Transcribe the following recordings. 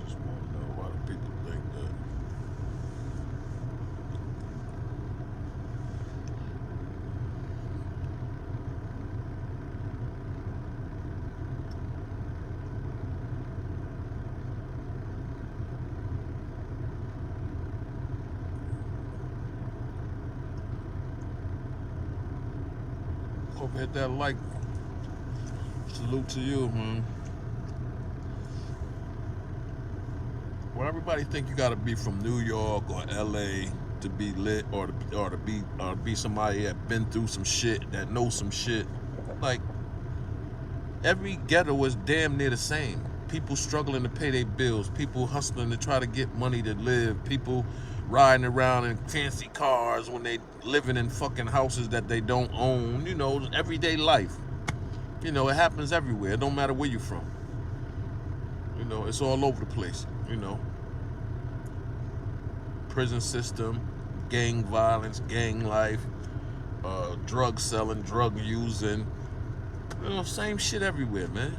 just want to know why the people think that. Hope you hit that like. Salute to you, man. Well, everybody think you got to be from New York or L.A. to be lit, or to be somebody that been through some shit, that knows some shit. Like, every ghetto is damn near the same. People struggling to pay their bills. People hustling to try to get money to live. People riding around in fancy cars when they living in fucking houses that they don't own. You know, everyday life. You know, it happens everywhere. It don't matter where you're from. You know, it's all over the place. You know, prison system, gang violence, gang life, drug selling, drug using. You know, same shit everywhere, man.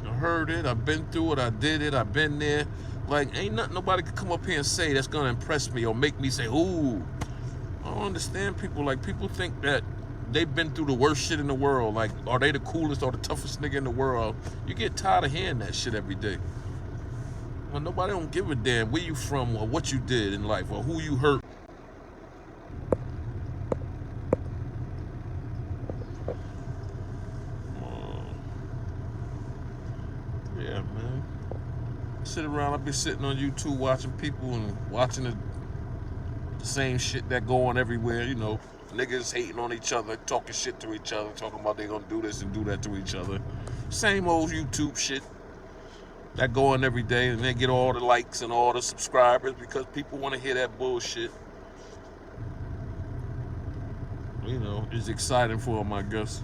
I heard it. I've been through it. I did it. I've been there. Like, ain't nothing nobody could come up here and say that's gonna impress me or make me say, ooh. I don't understand people. Like, people think that they've been through the worst shit in the world. Like, are they the coolest or the toughest nigga in the world? You get tired of hearing that shit every day. Well, nobody don't give a damn where you from or what you did in life or who you hurt. Yeah, man. Sit around. I be sitting on YouTube watching people and watching the same shit that go on everywhere. You know, niggas hating on each other, talking shit to each other, talking about they gonna do this and do that to each other. Same old YouTube shit that go on every day, and they get all the likes and all the subscribers because people want to hear that bullshit. You know, it's exciting for them, I guess.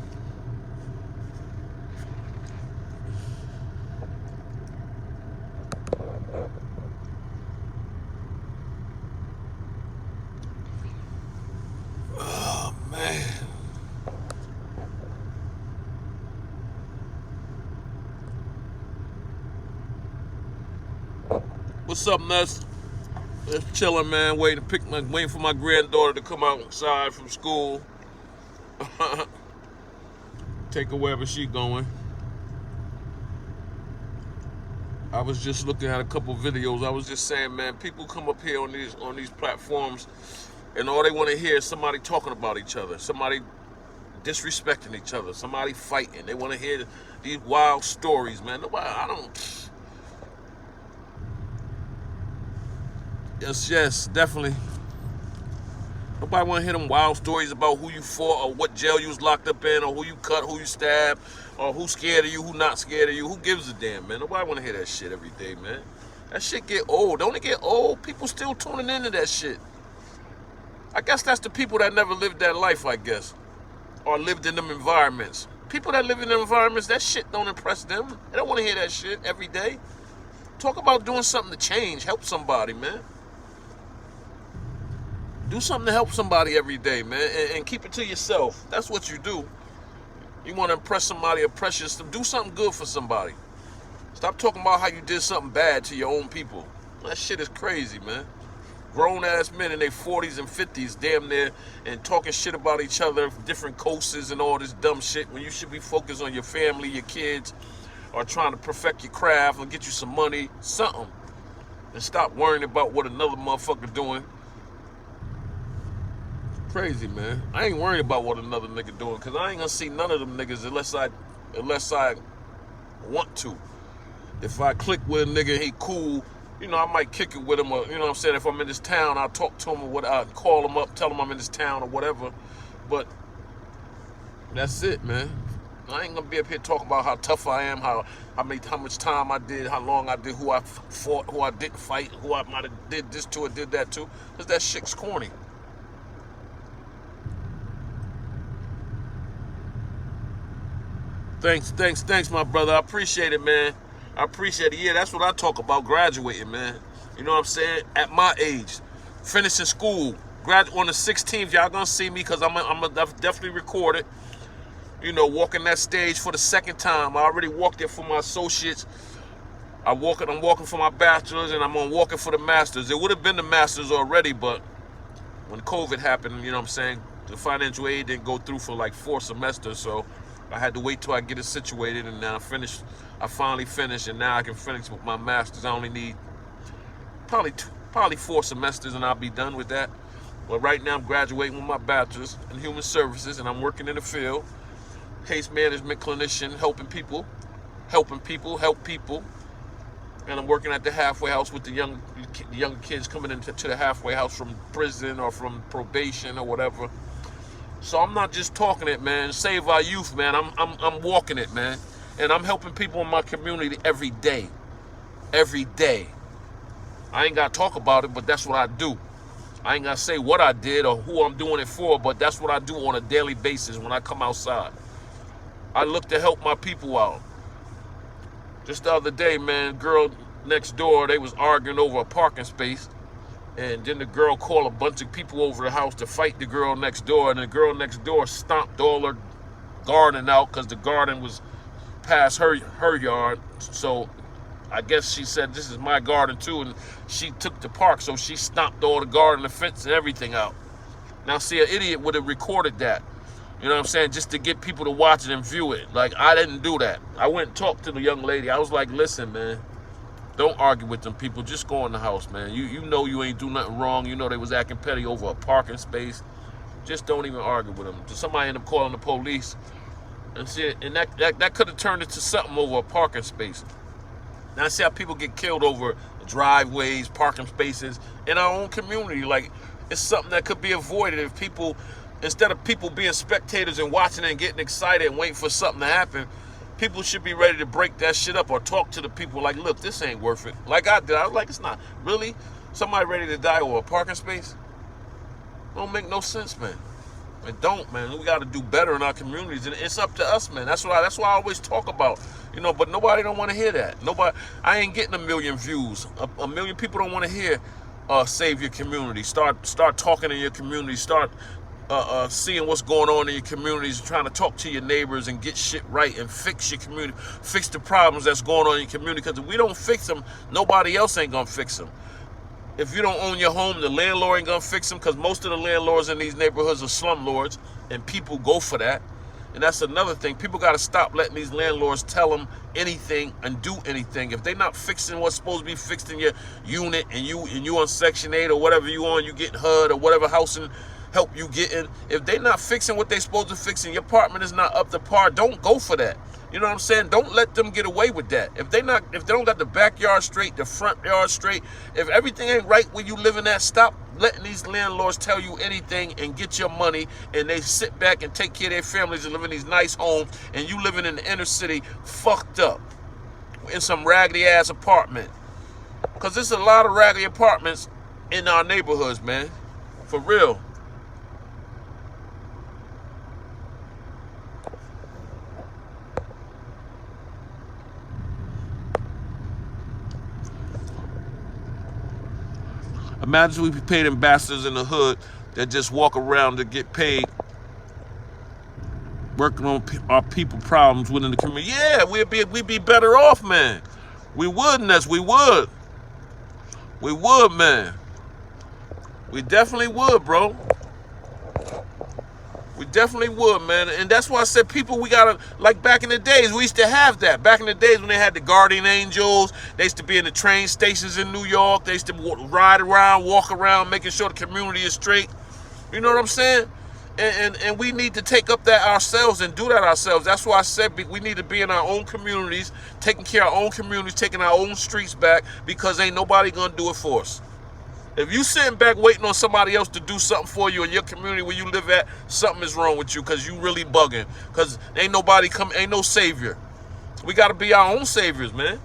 Oh, man. What's up, Ness? Just chilling, man. Waiting for my granddaughter to come outside from school. Take her wherever she going. I was just looking at a couple videos. I was just saying, man, people come up here on these platforms, and all they want to hear is somebody talking about each other, somebody disrespecting each other, somebody fighting. They want to hear these wild stories, man. Nobody, I don't. Yes, definitely. Nobody want to hear them wild stories about who you fought or what jail you was locked up in or who you cut, who you stabbed, or who's scared of you, who not scared of you. Who gives a damn, man? Nobody want to hear that shit every day, man. That shit get old. Don't it get old? People still tuning into that shit. I guess that's the people that never lived that life, I guess, or lived in them environments. People that live in them environments, that shit don't impress them. They don't want to hear that shit every day. Talk about doing something to change, help somebody, man. Do something to help somebody every day, man, and keep it to yourself. That's what you do. You want to impress somebody or pressure, do something good for somebody. Stop talking about how you did something bad to your own people. That shit is crazy, man. Grown-ass men in their 40s and 50s, damn near, and talking shit about each other, different coasts and all this dumb shit, when you should be focused on your family, your kids, or trying to perfect your craft or get you some money, something. And stop worrying about what another motherfucker doing. Crazy, man. I ain't worried about what another nigga doing, because I ain't gonna see none of them niggas unless I want to. If I click with a nigga and he cool, you know, I might kick it with him, or, you know what I'm saying, if I'm in this town, I'll talk to him or what, I'll call him up, tell him I'm in this town or whatever. But that's it, man. I ain't gonna be up here talking about how tough I am, how much time I did, how long I did, who I fought, who I didn't fight, who I might have did this to or did that to, because that shit's corny. Thanks, my brother. I appreciate it, man. I appreciate it. Yeah, that's what I talk about, graduating, man. You know what I'm saying? At my age, finishing school, on the 16th, y'all gonna see me because I'm definitely record it. you know, walking that stage for the second time. I already walked it for my associates. I'm walking for my bachelor's, and I'm walking for the master's. It would have been the master's already, but when COVID happened, you know what I'm saying, the financial aid didn't go through for like 4 semesters, so I had to wait till I get it situated, and now I finally finished, and now I can finish with my master's. I only need probably 4 semesters, and I'll be done with that. But right now I'm graduating with my bachelor's in human services, and I'm working in the field, case management clinician, helping people, help people. And I'm working at the halfway house with the younger kids coming into the halfway house from prison or from probation or whatever. So I'm not just talking it, man. Save our youth, man. I'm walking it, man. And I'm helping people in my community every day. Every day. I ain't got to talk about it, but that's what I do. I ain't got to say what I did or who I'm doing it for, but that's what I do on a daily basis when I come outside. I look to help my people out. Just the other day, man, girl next door, they was arguing over a parking space. And then the girl called a bunch of people over the house to fight the girl next door. And the girl next door stomped all her garden out because the garden was past her yard. So I guess she said, this is my garden too. And she took the park, so she stomped all the garden, the fence, and everything out. Now, see, an idiot would have recorded that. You know what I'm saying? Just to get people to watch it and view it. Like, I didn't do that. I went and talked to the young lady. I was like, listen, man, don't argue with them people. Just go in the house, man. You know you ain't do nothing wrong. You know they was acting petty over a parking space. Just don't even argue with them. Somebody ended up calling the police. And that could have turned into something over a parking space. Now, I see how people get killed over driveways, parking spaces in our own community. Like, it's something that could be avoided if people... Instead of people being spectators and watching and getting excited and waiting for something to happen, people should be ready to break that shit up or talk to the people like, look, this ain't worth it. Like I did. I was like, it's not. Really? Somebody ready to die over a parking space? Don't make no sense, man. It don't, man. We got to do better in our communities, and it's up to us, man. That's why I always talk about, you know, but nobody don't want to hear that. I ain't getting 1 million views. A million people don't want to hear save your community. Start talking in your community. Start seeing what's going on in your communities, trying to talk to your neighbors and get shit right and fix your community, fix the problems that's going on in your community. Because if we don't fix them, nobody else ain't gonna fix them. If you don't own your home, the landlord ain't gonna fix them, because most of the landlords in these neighborhoods are slumlords, and people go for that. And that's another thing. People got to stop letting these landlords tell them anything and do anything. If they're not fixing what's supposed to be fixed in your unit, and you on Section 8 or whatever you on, you getting HUD or whatever housing help you get in. If they're not fixing what they're supposed to fix and your apartment is not up to par, don't go for that. You know what I'm saying? Don't let them get away with that. If they don't got the backyard straight, the front yard straight, if everything ain't right where you living at, stop letting these landlords tell you anything and get your money, and they sit back and take care of their families and live in these nice homes, and you living in the inner city fucked up in some raggedy ass apartment. Because there's a lot of raggedy apartments in our neighborhoods, man. For real. Imagine we paid ambassadors in the hood that just walk around to get paid, working on our people problems within the community. Yeah, we'd be better off, man. We would, Ness. We would. We would, man. We definitely would, bro. We definitely would, man. And that's why I said people, we gotta, like back in the days, we used to have that. Back in the days when they had the guardian angels, they used to be in the train stations in New York. They used to ride around, walk around, making sure the community is straight. You know what I'm saying? And we need to take up that ourselves and do that ourselves. That's why I said we need to be in our own communities, taking care of our own communities, taking our own streets back, because ain't nobody gonna do it for us. If you sitting back waiting on somebody else to do something for you in your community where you live at, something is wrong with you, because you really bugging. Because ain't nobody ain't no savior. We got to be our own saviors, man.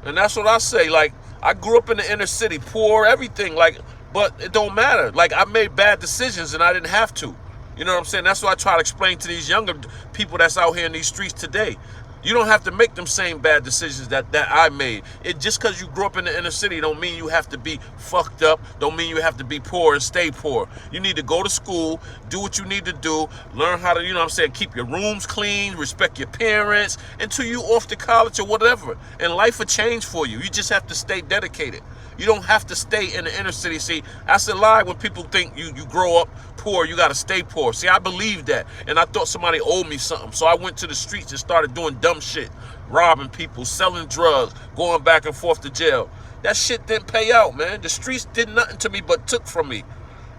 And that's what I say. Like, I grew up in the inner city, poor, everything. Like, but it don't matter. Like, I made bad decisions and I didn't have to. You know what I'm saying? That's what I try to explain to these younger people that's out here in these streets today. You don't have to make them same bad decisions that I made. It just because you grew up in the inner city don't mean you have to be fucked up. Don't mean you have to be poor and stay poor. You need to go to school, do what you need to do, learn how to, you know what I'm saying, keep your rooms clean, respect your parents, until you off to college or whatever. And life will change for you. You just have to stay dedicated. You don't have to stay in the inner city. See, that's a lie when people think you grow up poor, you got to stay poor. See, I believed that, and I thought somebody owed me something. So I went to the streets and started doing dumb shit, robbing people, selling drugs, going back and forth to jail. That shit didn't pay out, man. The streets did nothing to me but took from me.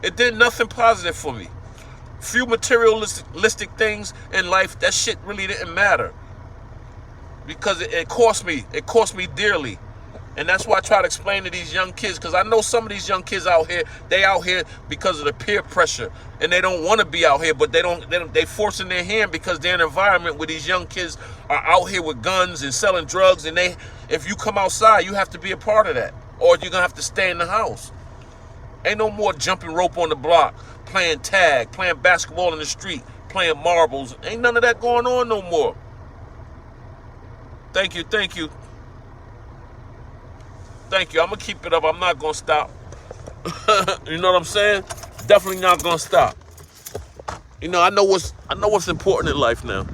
It did nothing positive for me. Few materialistic things in life, that shit really didn't matter. Because it cost me. It cost me dearly. And that's why I try to explain to these young kids, because I know some of these young kids out here, they out here because of the peer pressure, and they don't want to be out here, but they forcing their hand because they're in an environment where these young kids are out here with guns and selling drugs, and if you come outside, you have to be a part of that, or you're gonna have to stay in the house. Ain't no more jumping rope on the block, playing tag, playing basketball in the street, playing marbles. Ain't none of that going on no more. Thank you, thank you. Thank you. I'm going to keep it up. I'm not going to stop. You know what I'm saying? Definitely not going to stop. You know, I know what's important in life now.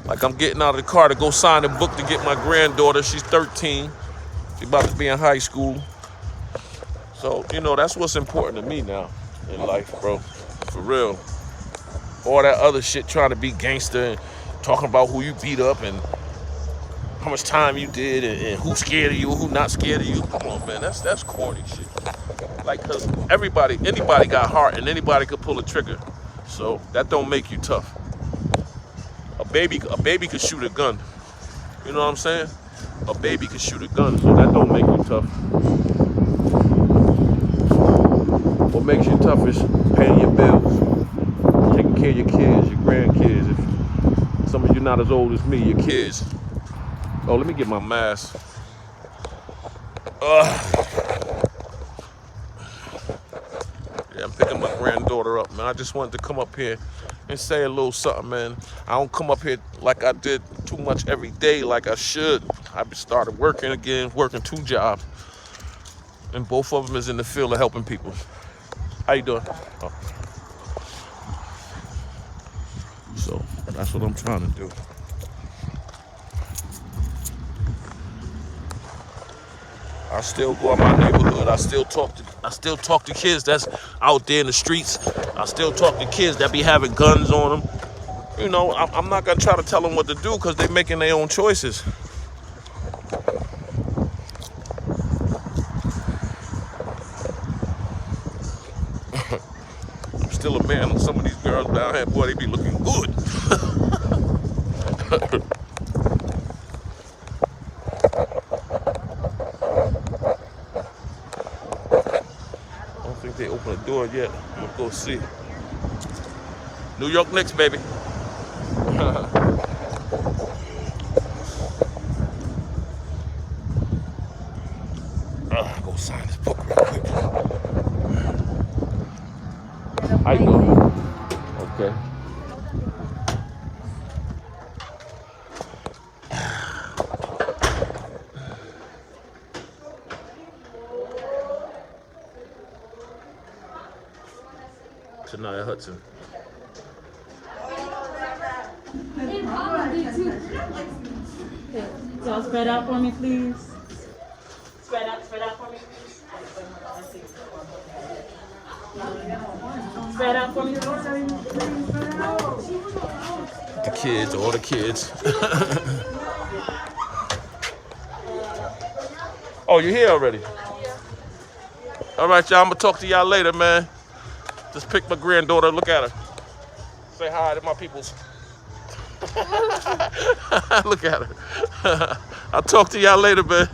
Like, I'm getting out of the car to go sign a book to get my granddaughter. She's 13. She's about to be in high school. So, you know, that's what's important to me now in life, bro. For real. All that other shit, trying to be gangster and talking about who you beat up and how much time you did and who's scared of you, who not scared of you. Come on, man, that's corny shit. Like, cause anybody got heart and anybody could pull a trigger. So that don't make you tough. A baby could shoot a gun. You know what I'm saying? A baby could shoot a gun, so that don't make you tough. What makes you tough is paying your bills, taking care of your kids, your grandkids. If some of you not as old as me, your kids. Oh, let me get my mask. Yeah, I'm picking my granddaughter up, man. I just wanted to come up here and say a little something, man. I don't come up here like I did too much every day like I should. I started working again, working 2 jobs. And both of them is in the field of helping people. How you doing? Oh. So, that's what I'm trying to do. I still go out my neighborhood. I still talk to kids that's out there in the streets. I still talk to kids that be having guns on them. You know, I'm not gonna try to tell them what to do because they're making their own choices. I'm still a man. Some of these girls down here, boy, they be looking good. They open the door yet. I'm gonna go see. New York Knicks, baby. Go sign this book real quick. How you doing? Okay. Tanaya Hudson. So spread out for me, please. Spread out for me. Spread out for me. The kids, all the kids. Oh, you're here already? All right, y'all, I'm gonna talk to y'all later, man. Just pick my granddaughter, look at her. Say hi to my peoples. Look at her. I'll talk to y'all later, man.